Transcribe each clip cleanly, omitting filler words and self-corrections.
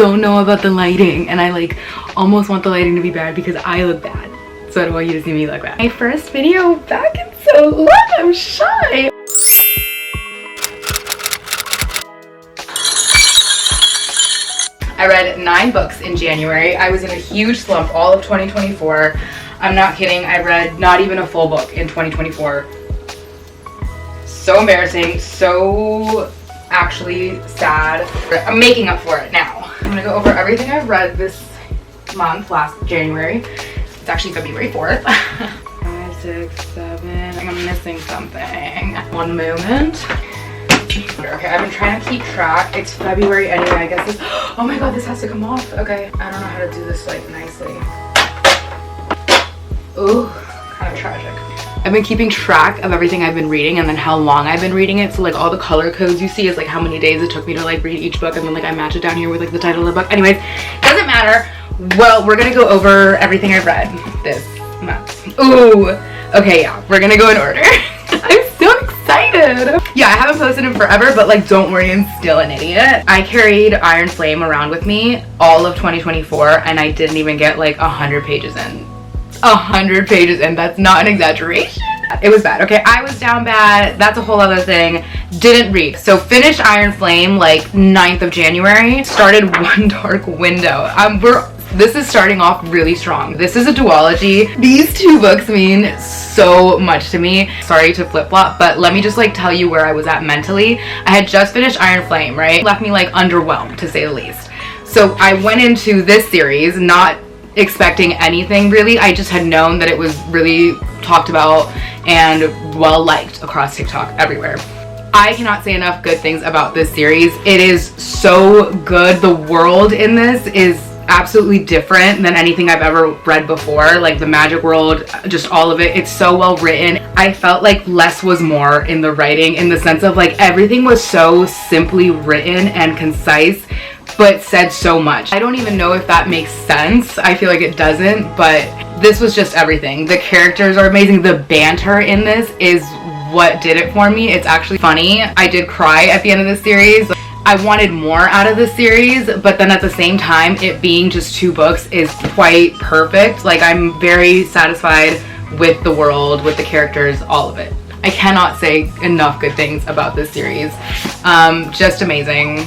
don't know about the lighting, and I like almost want the lighting to be bad because I look bad. So I don't want you to see me like that. My first video back in so long, I'm shy. I read 9 books in January. I was in a huge slump all of 2024. I'm not kidding, I read not even a full book in 2024. So embarrassing, so actually sad. I'm making up for it now. I'm gonna go over everything I've read this month, last January. It's actually February 4th. 5, 6, 7, I'm missing something. One moment. Okay, I've been trying to keep track. It's February anyway, I guess this, oh my god, this has to come off. Okay, I don't know how to do this like nicely. Ooh, kind of tragic. I've been keeping track of everything I've been reading and then how long I've been reading it. So like all the color codes you see is like how many days it took me to like read each book, and then like I match it down here with like the title of the book. Anyways, doesn't matter. Well, we're gonna go over everything I've read this month. Ooh, okay, yeah, we're gonna go in order. I'm so excited. Yeah, I haven't posted in forever, but like don't worry, I'm still an idiot. I carried Iron Flame around with me all of 2024 and I didn't even get like 100 pages in. 100 pages in, that's not an exaggeration. It was bad, okay? I was down bad, that's a whole other thing. Didn't read. So finished Iron Flame like 9th of January. Started One Dark Window. This is starting off really strong. This is a duology. These 2 books mean so much to me. Sorry to flip-flop, but let me just like tell you where I was at mentally. I had just finished Iron Flame, right? Left me like underwhelmed, to say the least. So I went into this series not expecting anything really. I just had known that it was really talked about and well liked across TikTok everywhere. I cannot say enough good things about this series. It is so good. The world in this is absolutely different than anything I've ever read before. Like the magic world, just all of it. It's so well written. I felt like less was more in the writing, in the sense of like everything was so simply written and concise, but said so much. I don't even know if that makes sense. I feel like it doesn't, but this was just everything. The characters are amazing. The banter in this is what did it for me. It's actually funny. I did cry at the end of the series. I wanted more out of the series, but then at the same time, it being just 2 books is quite perfect. Like I'm very satisfied with the world, with the characters, all of it. I cannot say enough good things about this series. Just amazing.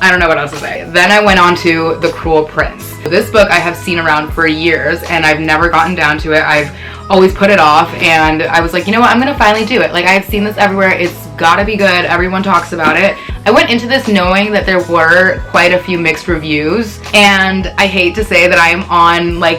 I don't know what else to say. Then I went on to The Cruel Prince. This book I have seen around for years and I've never gotten down to it. I've always put it off, and I was like, you know what, I'm gonna finally do it. Like I've seen this everywhere, it's gotta be good, everyone talks about it. I went into this knowing that there were quite a few mixed reviews, and I hate to say that I am on like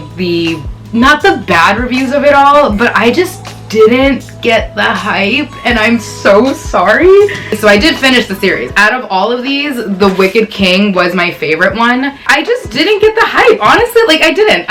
not the bad reviews of it all, but I just didn't get the hype, and I'm so sorry. So I did finish the series. Out of all of these, The Wicked King was my favorite one. I just didn't get the hype, honestly. Like I didn't.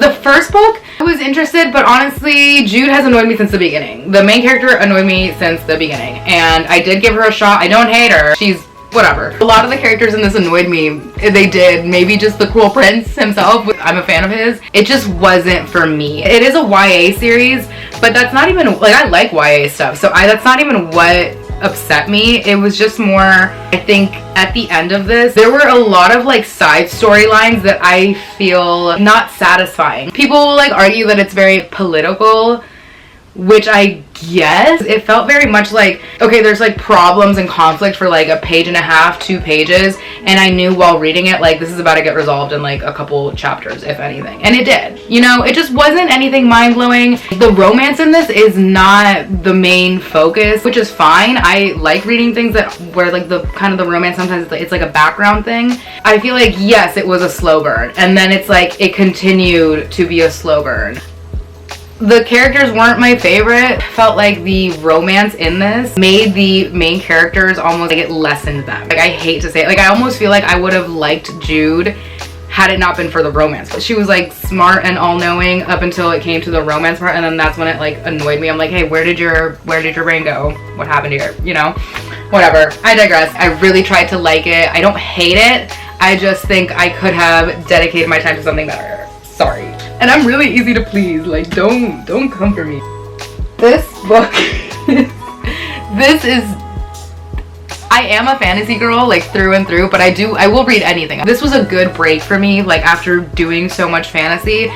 The first book, I was interested, but honestly, Jude has annoyed me since the beginning. The main character annoyed me since the beginning, and I did give her a shot. I don't hate her. She's whatever. A lot of the characters in this annoyed me. They did. Maybe just the Cruel Prince himself. I'm a fan of his. It just wasn't for me. It is a YA series, but that's not even, like, I like YA stuff, so that's not even what upset me. It was just more, I think at the end of this, there were a lot of like side storylines that I feel not satisfying. People will like argue that it's very political, which I guess. It felt very much like, okay, there's like problems and conflict for like 1.5 pages, 2 pages, and I knew while reading it, like, this is about to get resolved in like a couple chapters, if anything. And it did. You know, it just wasn't anything mind-blowing. The romance in this is not the main focus, which is fine. I like reading things that where like the kind of the romance sometimes it's like a background thing. I feel like, yes, it was a slow burn, and then it's like it continued to be a slow burn. The characters weren't my favorite. Felt like the romance in this made the main characters almost like it lessened them. Like, I hate to say it, like, I almost feel like I would have liked Jude had it not been for the romance. But she was like smart and all-knowing up until it came to the romance part, and then that's when it like annoyed me. I'm like, hey, where did your brain go? What happened here? You know? Whatever. I digress. I really tried to like it. I don't hate it. I just think I could have dedicated my time to something better. Sorry. And I'm really easy to please. Like, don't come for me. This book, this is, I am a fantasy girl, like through and through, but I will read anything. This was a good break for me, like after doing so much fantasy.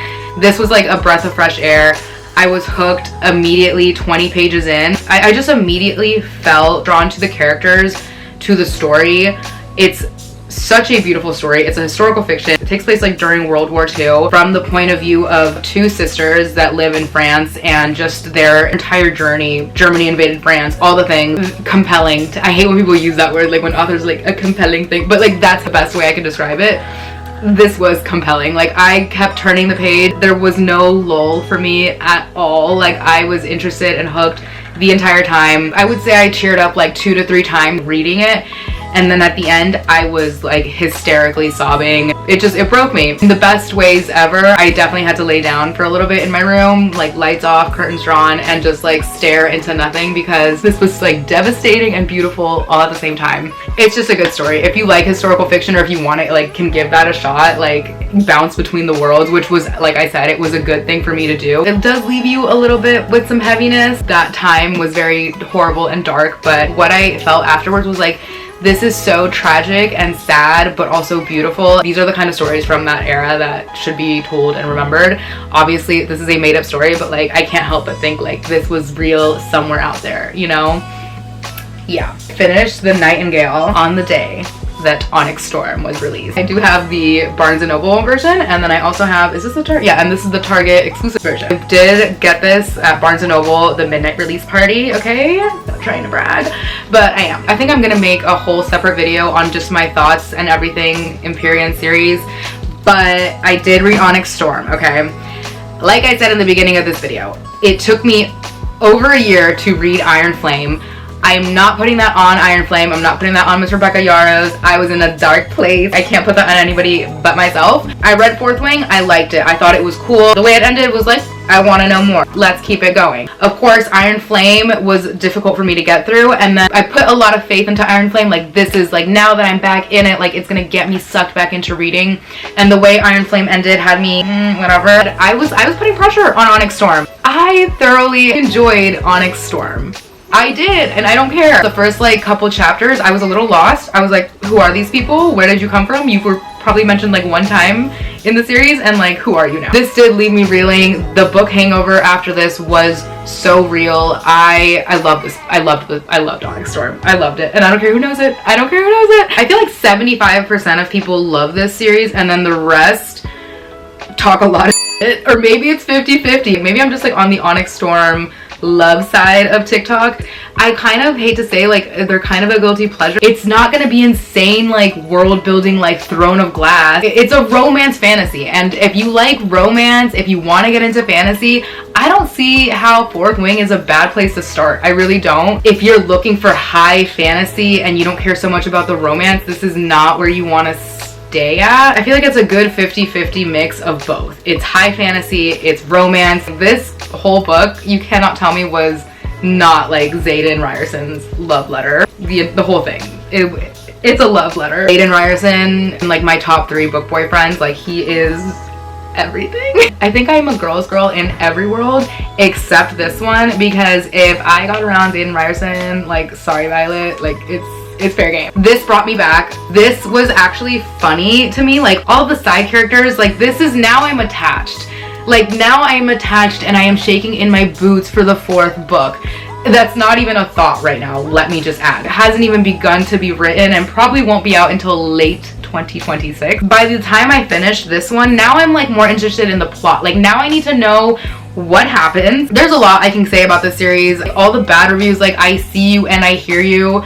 This was like a breath of fresh air. I was hooked immediately 20 pages in. I just immediately felt drawn to the characters, to the story. It's such a beautiful story. It's a historical fiction. It takes place like during World War II from the point of view of two sisters that live in France and just their entire journey. Germany invaded France, all the things. Compelling. I hate when people use that word, like when authors like a compelling thing, but like that's the best way I can describe it. This was compelling. Like I kept turning the page. There was no lull for me at all. Like I was interested and hooked the entire time. I would say I cheered up like 2 to 3 times reading it. And then at the end, I was like hysterically sobbing. It broke me in the best ways ever. I definitely had to lay down for a little bit in my room, like lights off, curtains drawn, and just like stare into nothing because this was like devastating and beautiful all at the same time. It's just a good story. If you like historical fiction or if you want to like can give that a shot, like bounce between the worlds, which was, like I said, it was a good thing for me to do. It does leave you a little bit with some heaviness. That time was very horrible and dark, but what I felt afterwards was like, this is so tragic and sad, but also beautiful. These are the kind of stories from that era that should be told and remembered. Obviously, this is a made-up story, but like I can't help but think like this was real somewhere out there, you know? Yeah. Finished The Nightingale on the day that Onyx Storm was released. I do have the Barnes & Noble version, and then I also have, is this the Target? Yeah, and this is the Target exclusive version. I did get this at Barnes & Noble, the midnight release party, okay? Not trying to brag, but I am. I think I'm gonna make a whole separate video on just my thoughts and everything Empyrean series, but I did read Onyx Storm, okay? Like I said in the beginning of this video, it took me over a year to read Iron Flame. I am not putting that on Iron Flame. I'm not putting that on Miss Rebecca Yarros. I was in a dark place. I can't put that on anybody but myself. I read Fourth Wing. I liked it. I thought it was cool. The way it ended was like, I want to know more. Let's keep it going. Of course, Iron Flame was difficult for me to get through, and then I put a lot of faith into Iron Flame. Like, this is like, now that I'm back in it, like it's gonna get me sucked back into reading. And the way Iron Flame ended had me whatever. I was putting pressure on Onyx Storm. I thoroughly enjoyed Onyx Storm. I did, and I don't care. The first like couple chapters, I was a little lost. I was like, who are these people? Where did you come from? You were probably mentioned like one time in the series, and like, who are you now? This did leave me reeling. The book hangover after this was so real. I love this. I loved Onyx Storm. I loved it, and I don't care who knows it. I don't care who knows it. I feel like 75% of people love this series, and then the rest talk a lot of shit. Or maybe it's 50-50. Maybe I'm just like on the Onyx Storm love side of TikTok. I kind of hate to say, like, they're kind of a guilty pleasure. It's not gonna be insane like world building like Throne of Glass. It's a romance fantasy, and if you like romance, if you want to get into fantasy, I don't see how Fourth Wing is a bad place to start. I really don't. If you're looking for high fantasy and you don't care so much about the romance, this is not where you want to stay at. I feel like it's a good 50-50 mix of both. It's high fantasy, it's romance. This whole book, you cannot tell me, was not like Xaden Ryerson's love letter. The whole thing. It's a love letter. Xaden Ryerson, like my top 3 book boyfriends, like he is everything. I think I'm a girl's girl in every world except this one, because if I got around Xaden Ryerson, like, sorry Violet, like it's fair game. This brought me back. This was actually funny to me. Like all the side characters, like this is, now I'm attached. Like now I am attached and I am shaking in my boots for the 4th book. That's not even a thought right now, let me just add. It hasn't even begun to be written and probably won't be out until late 2026. By the time I finish this one, now I'm like more interested in the plot. Like now I need to know what happens. There's a lot I can say about this series. Like, all the bad reviews, like I see you and I hear you.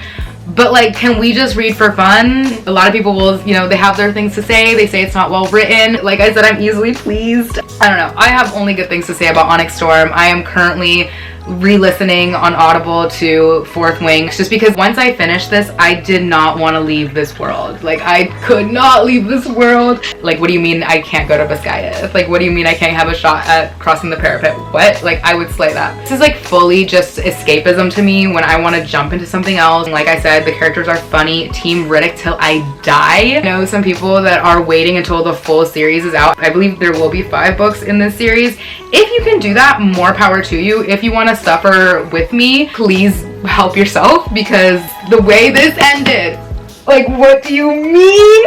But like, can we just read for fun? A lot of people will, you know, they have their things to say. They say it's not well written. Like I said, I'm easily pleased. I don't know. I have only good things to say about Onyx Storm. I am currently re-listening on Audible to Fourth Wing, just because once I finished this, I did not want to leave this world. Like I could not leave this world. Like, what do you mean I can't go to Biscaya? Like, what do you mean I can't have a shot at crossing the parapet? What? Like, I would slay that. This is like fully just escapism to me when I want to jump into something else. Like I said, the characters are funny. Team Riddick till I die. I know some people that are waiting until the full series is out. I believe there will be 5 books in this series. If you can do that, more power to you. If you want to suffer with me, please help yourself, because the way this ended, like, what do you mean?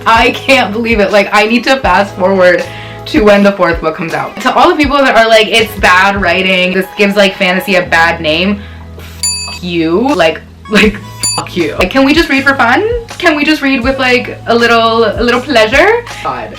I can't believe it. Like, I need to fast forward to when the 4th book comes out. To all the people that are like, it's bad writing, this gives like fantasy a bad name, f you. Like fuck you. Like, can we just read for fun? Can we just read with like a little pleasure? God.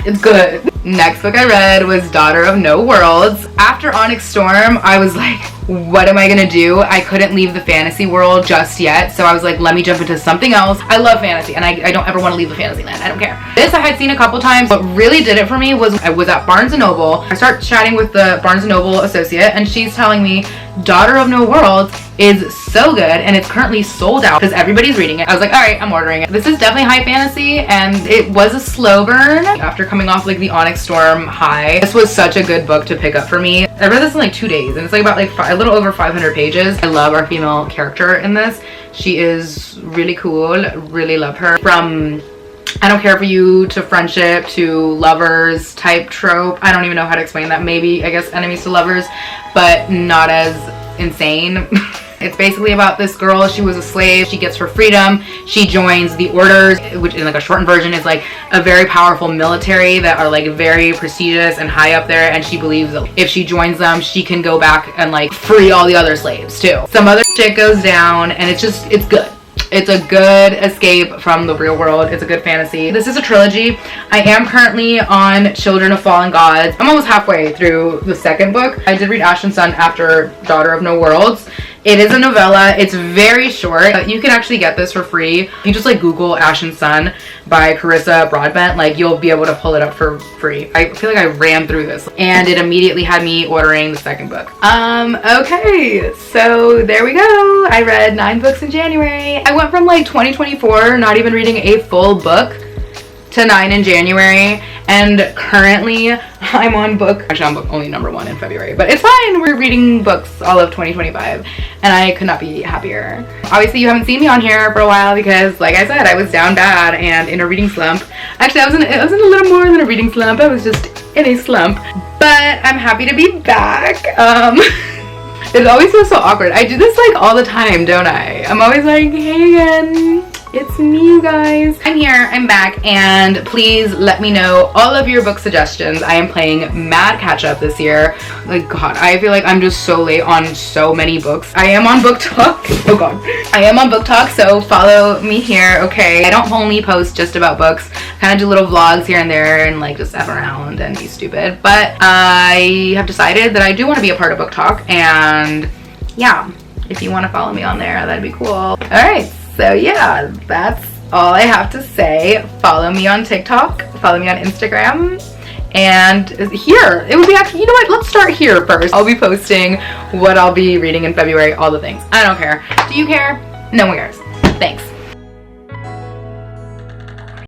It's good. Next book I read was Daughter of No Worlds. After Onyx Storm, I was like, what am I gonna do? I couldn't leave the fantasy world just yet, so I was like, let me jump into something else. I love fantasy, and I don't ever want to leave the fantasy land. I don't care. This I had seen a couple times. What really did it for me was I was at Barnes & Noble. I start chatting with the Barnes & Noble associate, and she's telling me Daughter of No Worlds is so good, and it's currently sold out because everybody's reading it. I was like, all right, I'm ordering it. This is definitely high fantasy, and it was a slow burn after coming off like the Onyx Storm high. This was such a good book to pick up for me. I read this in like 2 days, and it's like about like a little over 500 pages. I love our female character in this. She is really cool. Really love her. From I don't care for you to friendship to lovers type trope. I don't even know how to explain that. Maybe, I guess, enemies to lovers, but not as insane. It's basically about this girl. She was a slave. She gets her freedom. She joins the orders, which in like a shortened version is like a very powerful military that are like very prestigious and high up there. And she believes that if she joins them, she can go back and like free all the other slaves too. Some other shit goes down, and it's good. It's a good escape from the real world. It's a good fantasy. This is a trilogy. I am currently on Children of Fallen Gods. I'm almost halfway through the 2nd book. I did read Ash and Sun after Daughter of No Worlds. It is a novella. It's very short. You can actually get this for free. If you just like Google Ash and Sun by Carissa Broadbent, like you'll be able to pull it up for free. I feel like I ran through this, and it immediately had me ordering the 2nd book. Okay, so there we go. I read 9 books in January. I went from like 2024 not even reading a full book to 9 in January, and currently I'm on book, actually I'm book only number 1 in February, but it's fine. We're reading books all of 2025, and I could not be happier. Obviously you haven't seen me on here for a while because, like I said, I was down bad and in a reading slump. Actually, I was in a little more than a reading slump. I was just in a slump, but I'm happy to be back. It always feels so awkward. I do this like all the time, don't I? I'm always like, hey again. It's me, you guys. I'm here, I'm back, and please let me know all of your book suggestions. I am playing mad catch up this year. Like, God, I feel like I'm just so late on so many books. I am on Book Talk. Oh God. I am on Book Talk, so follow me here, okay? I don't only post just about books. I kind of do little vlogs here and there and like just F around and be stupid. But I have decided that I do want to be a part of Book Talk, and yeah, if you want to follow me on there, that'd be cool. All right. So yeah, that's all I have to say. Follow me on TikTok, follow me on Instagram, and here, it would be actually, you know what, let's start here first. I'll be posting what I'll be reading in February, all the things. I don't care. Do you care? No one cares. Thanks.